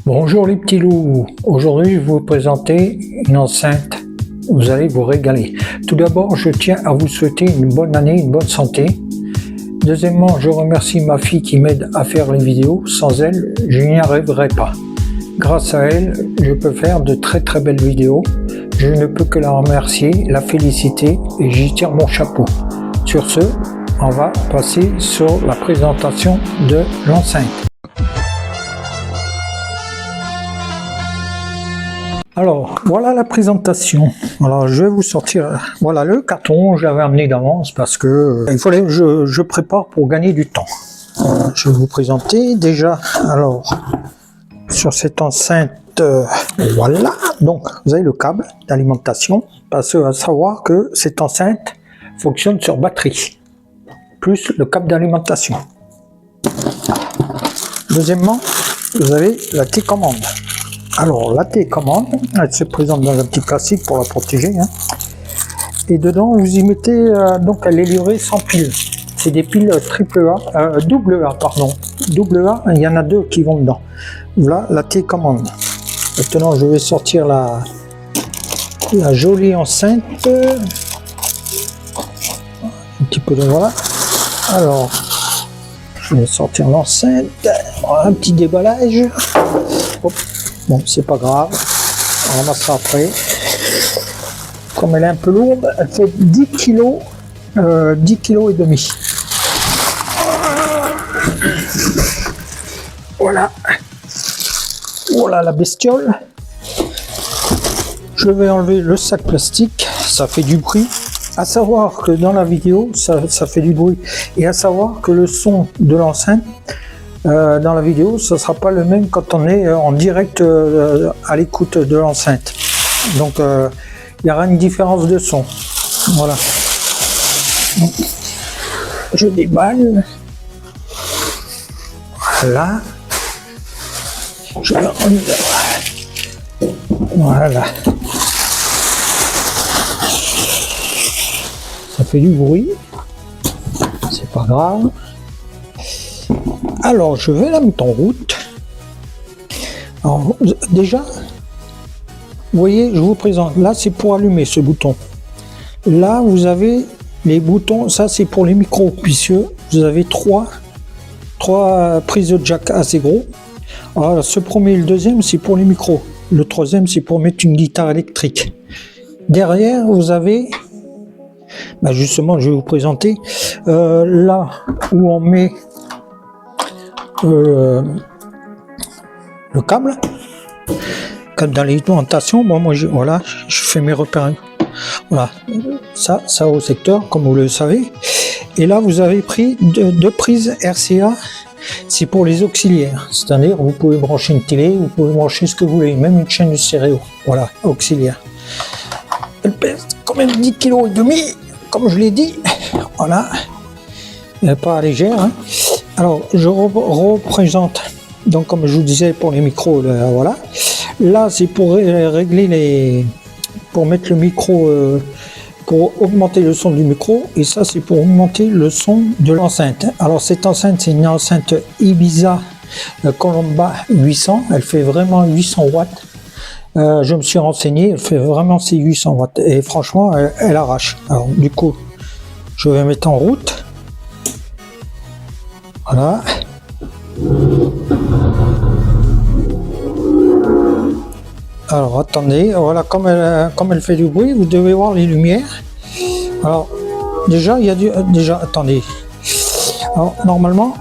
Bonjour les petits loups, aujourd'hui je vais vous présenter une enceinte, vous allez vous régaler. Tout d'abord je tiens à vous souhaiter une bonne année, une bonne santé. Deuxièmement je remercie ma fille qui m'aide à faire les vidéos, sans elle je n'y arriverai pas. Grâce à elle je peux faire de très belles vidéos, je ne peux que la remercier, la féliciter et j'y tire mon chapeau. Sur ce, on va passer sur la présentation de l'enceinte. Alors, voilà la présentation. Alors, je vais vous sortir, voilà le carton, je l'avais amené d'avance parce que il fallait que je prépare pour gagner du temps. Je vais vous présenter déjà, alors, sur cette enceinte, voilà. Donc, vous avez le câble d'alimentation, parce que à savoir que cette enceinte fonctionne sur batterie, plus le câble d'alimentation. Deuxièmement, vous avez la télécommande. Alors, la télécommande, elle se présente dans un petit plastique pour la protéger. Hein. Et dedans, vous y mettez, donc elle est livrée sans pile. C'est des piles double A, pardon. Double A, il y en a deux qui vont dedans. Voilà la télécommande. Maintenant, je vais sortir la jolie enceinte. Un petit peu de voilà. Alors, je vais sortir l'enceinte. Un petit déballage. Hop. Bon, c'est pas grave, on ramassera après. Comme elle est un peu lourde, elle fait 10 kg, 10 kg et demi. Voilà. Voilà la bestiole. Je vais enlever le sac plastique, ça fait du bruit. À savoir que dans la vidéo, ça fait du bruit. Et à savoir que le son de l'enceinte, dans la vidéo, ce ne sera pas le même quand on est en direct à l'écoute de l'enceinte. Donc, il y aura une différence de son. Voilà. Donc, je déballe. Voilà. Je le enlève. Voilà. Ça fait du bruit. C'est pas grave. Alors, je vais la mettre en route. Alors, déjà, vous voyez, je vous présente. Là, c'est pour allumer ce bouton. Là, vous avez les boutons. Ça, c'est pour les micros, puisque vous avez trois prises de jack assez gros. Alors, ce premier et le deuxième, c'est pour les micros. Le troisième, c'est pour mettre une guitare électrique. Derrière, vous avez, justement, je vais vous présenter là où on met le câble d'alimentation. Bon, moi je fais mes repères, voilà, ça au secteur comme vous le savez. Et là vous avez pris deux prises RCA, c'est pour les auxiliaires, c'est-à-dire vous pouvez brancher une télé, vous pouvez brancher ce que vous voulez, même une chaîne de stéréo, voilà, auxiliaire. Elle pèse quand même 10 kg et demi, comme je l'ai dit, voilà, elle n'est pas légère, hein. Alors, je représente, donc comme je vous disais pour les micros, voilà. Là, c'est pour régler pour mettre le micro, pour augmenter le son du micro, et ça, c'est pour augmenter le son de l'enceinte. Alors, cette enceinte, c'est une enceinte Ibiza Colomba 800, elle fait vraiment 800 watts. Je me suis renseigné, elle fait vraiment ces 800 watts, et franchement, elle arrache. Alors, du coup, je vais mettre en route. Voilà. Alors attendez, voilà, comme elle fait du bruit, vous devez voir les lumières. Alors déjà, il y a attendez. Alors normalement,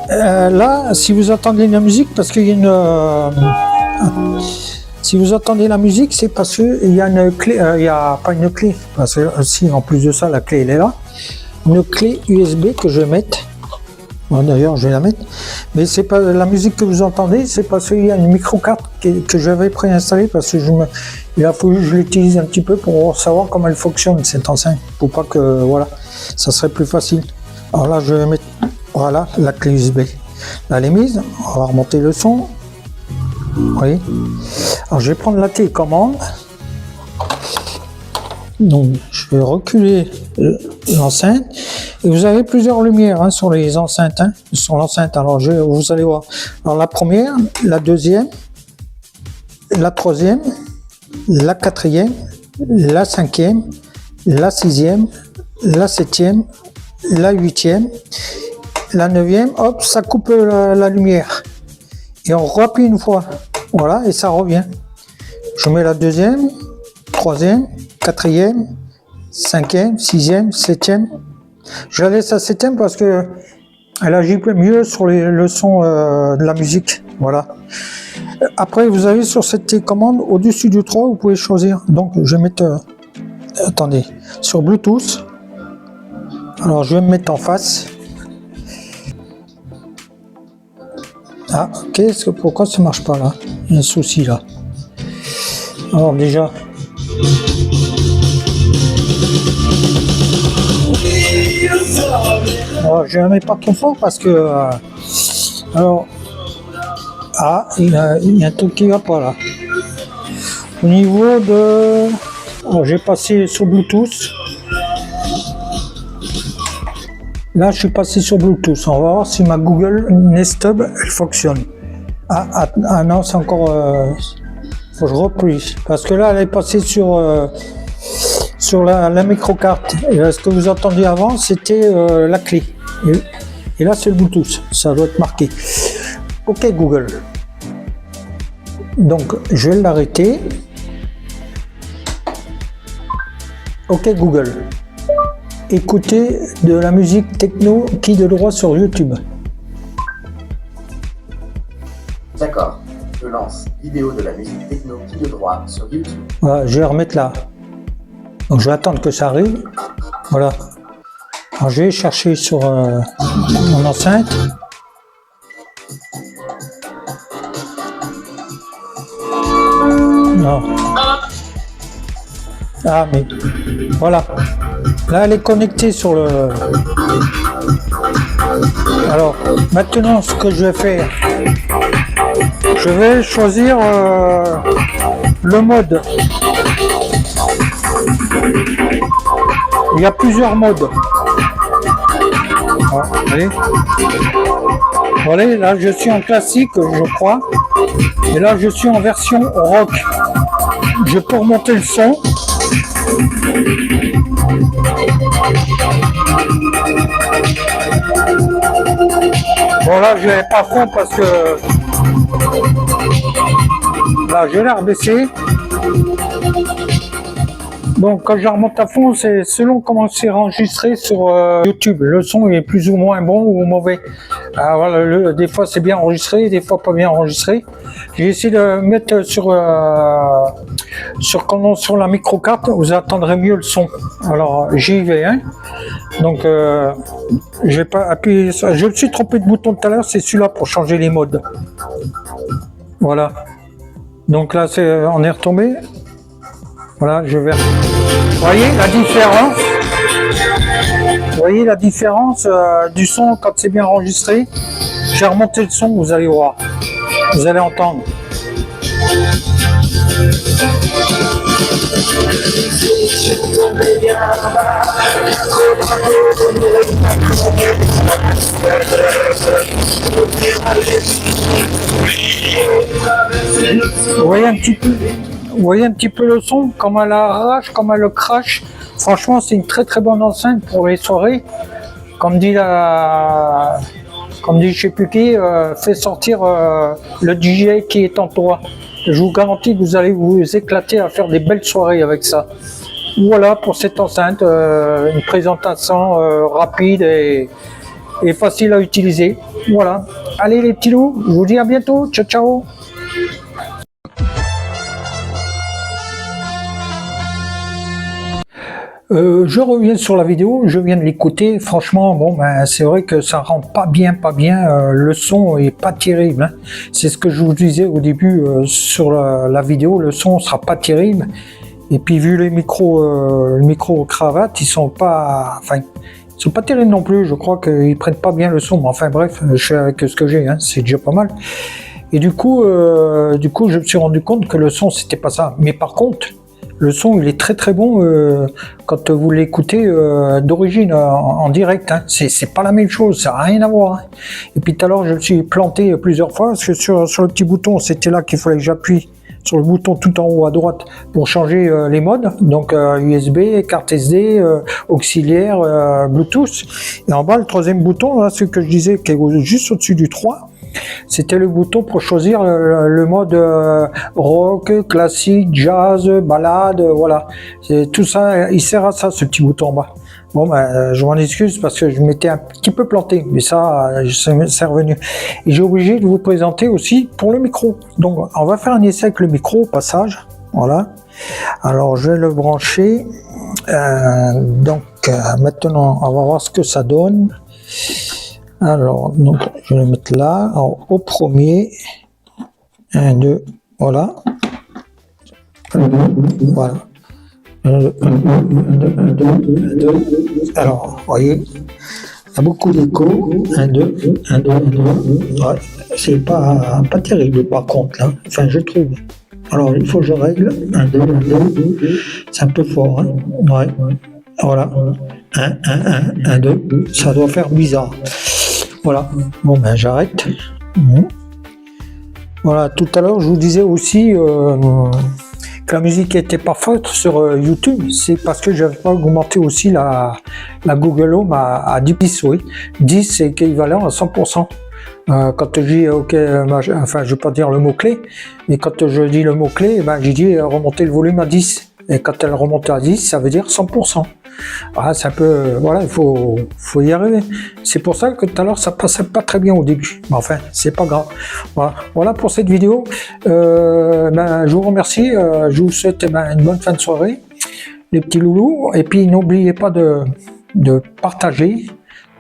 là, si vous entendez la musique, parce qu'il y a une... si vous entendez la musique, c'est parce qu'il y a une clé, il n'y a pas une clé, parce que si en plus de ça, la clé elle est là. Une clé USB que je vais mettre. D'ailleurs, je vais la mettre, mais c'est pas la musique que vous entendez, c'est parce qu'il y a une micro-carte que j'avais préinstallée parce que il a fallu que je l'utilise un petit peu pour savoir comment elle fonctionne cette enceinte, pour pas que voilà, ça serait plus facile. Alors là, je vais mettre voilà la clé USB. Là, elle est mise. On va remonter le son. Oui. Alors, je vais prendre la télécommande. Donc, je vais reculer l'enceinte Et vous avez plusieurs lumières hein, sur les enceintes, hein, sur l'enceinte. Alors vous allez voir. Alors la première, la deuxième, la troisième, la quatrième, la cinquième, la sixième, la septième, la huitième, la neuvième. Hop, ça coupe la lumière. Et on rappuie une fois. Voilà, et ça revient. Je mets la deuxième, troisième, quatrième, cinquième, sixième, septième. Je la laisse à septième parce que elle agit mieux sur le son de la musique. Voilà. Après, vous avez sur cette télécommande, au-dessus du 3, vous pouvez choisir. Donc, je vais mettre, attendez, sur Bluetooth. Alors, je vais me mettre en face. Ah, pourquoi ça marche pas là? Il y a un souci là. Alors, déjà. Alors, je ne mets pas trop fort parce que. Alors. Ah, il y a un truc qui va pas là. Au niveau de. Alors, j'ai passé sur Bluetooth. Là, je suis passé sur Bluetooth. On va voir si ma Google Nest Hub elle fonctionne. Ah non, c'est encore. Faut que je replie. Parce que là, elle est passée sur la microcarte. Et là, ce que vous entendiez avant, c'était la clé. Et là, c'est le Bluetooth. Ça doit être marqué. OK Google. Donc, je vais l'arrêter. OK Google. Écoutez de la musique techno qui de droit sur YouTube. D'accord. Je lance vidéo de la musique techno qui de droit sur YouTube. Voilà, je vais remettre là. Donc, je vais attendre que ça arrive. Voilà. Alors, je vais chercher sur mon enceinte. Non. Ah, mais voilà. Là, elle est connectée sur le. Alors, maintenant, ce que je vais faire, je vais choisir le mode. Il y a plusieurs modes. Ah, allez. Voilà, là, je suis en classique, je crois. Et là, je suis en version rock. Je peux remonter le son. Bon, là, je vais pas fond parce que là, je l'ai rebaissé. Bon, quand je remonte à fond, c'est selon comment c'est enregistré sur YouTube. Le son est plus ou moins bon ou mauvais. Alors, voilà, des fois c'est bien enregistré, des fois pas bien enregistré. J'ai essayé de mettre sur la microcarte, vous entendrez mieux le son. Alors j'y vais, hein. Donc je vais pas appuyer sur. Je me suis trompé de bouton tout à l'heure, c'est celui-là pour changer les modes. Voilà. Donc là on est retombé. Voilà, je vais. Vous voyez la différence? Vous voyez la différence du son quand c'est bien enregistré? J'ai remonté le son, vous allez voir. Vous allez entendre. Vous voyez un petit peu le son, comme elle arrache, comme elle le crache. Franchement, c'est une très très bonne enceinte pour les soirées. Comme dit je sais plus qui, fait sortir le DJ qui est en toi. Je vous garantis que vous allez vous éclater à faire des belles soirées avec ça. Voilà pour cette enceinte, une présentation rapide et facile à utiliser. Voilà. Allez les petits loups, je vous dis à bientôt. Ciao ciao. Je reviens sur la vidéo, je viens de l'écouter, franchement, bon, ben, c'est vrai que ça rend pas bien, le son est pas terrible, hein. C'est ce que je vous disais au début sur la vidéo, le son sera pas terrible, et puis vu les micro cravates, ils sont pas terribles non plus, je crois qu'ils prennent pas bien le son, mais enfin bref, je fais avec ce que j'ai, hein, c'est déjà pas mal. Et du coup, je me suis rendu compte que le son c'était pas ça, mais par contre, le son il est très très bon quand vous l'écoutez d'origine en direct. Hein. C'est pas la même chose, ça n'a rien à voir. Hein. Et puis tout à l'heure je me suis planté plusieurs fois parce que sur le petit bouton, c'était là qu'il fallait que j'appuie sur le bouton tout en haut à droite pour changer les modes, donc USB, carte SD, auxiliaire, Bluetooth. Et en bas, le troisième bouton, là, ce que je disais, qui est juste au-dessus du 3, c'était le bouton pour choisir le mode rock, classique, jazz, balade, voilà. Tout ça, il sert à ça, ce petit bouton en bas. Bon, ben, je m'en excuse parce que je m'étais un petit peu planté, mais ça, c'est revenu. Et j'ai obligé de vous présenter aussi pour le micro. Donc, on va faire un essai avec le micro au passage. Voilà. Alors, je vais le brancher. Maintenant, on va voir ce que ça donne. Alors, donc, je vais le mettre là. Alors, au premier. 1, 2, voilà. Voilà. 1, 2, 1, 2, 1, 2, 1, 2. Alors, vous voyez, il y a beaucoup d'écho. 1, 2, 1, 2, 1, 2. Ouais, c'est pas terrible par contre, là. Enfin, je trouve. Alors, il faut que je règle. 1, 2, 1, 2. C'est un peu fort, hein. Ouais. Voilà. 1, 1, 1, 1, 2. Ça doit faire bizarre. Voilà. Bon, ben, j'arrête. Voilà, tout à l'heure, je vous disais aussi que la musique était parfaite sur YouTube, c'est parce que j'avais pas augmenté aussi la Google Home à 10, oui. 10, c'est équivalent à 100%. Quand je dis, ok, enfin, je vais pas dire le mot-clé, mais quand je dis le mot-clé, ben, j'ai dit remonter le volume à 10. Et quand elle remonte à 10, ça veut dire 100%. Ah, c'est un peu, voilà, il faut y arriver. C'est pour ça que tout à l'heure, ça passait pas très bien au début. Mais enfin, c'est pas grave. Voilà pour cette vidéo. Je vous remercie. Je vous souhaite une bonne fin de soirée, les petits loulous. Et puis, n'oubliez pas de partager.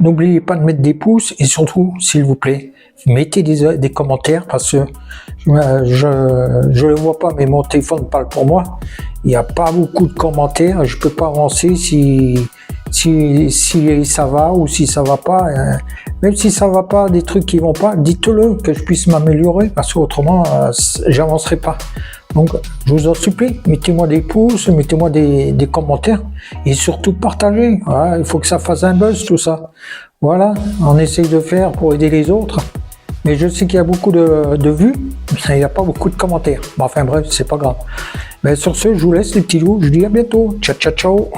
N'oubliez pas de mettre des pouces. Et surtout, s'il vous plaît, mettez des commentaires parce que je le vois pas, mais mon téléphone parle pour moi. Il n'y a pas beaucoup de commentaires. Je peux pas avancer si ça va ou si ça va pas. Même si ça va pas, des trucs qui vont pas, dites-le que je puisse m'améliorer parce qu'autrement, j'avancerai pas. Donc, je vous en supplie, mettez-moi des pouces, mettez-moi des commentaires et surtout partagez. Voilà, il faut que ça fasse un buzz tout ça. Voilà, on essaye de faire pour aider les autres. Mais je sais qu'il y a beaucoup de vues, mais il n'y a pas beaucoup de commentaires. Bon, enfin bref, c'est pas grave. Mais sur ce, je vous laisse les petits loups. Je vous dis à bientôt. Ciao, ciao, ciao.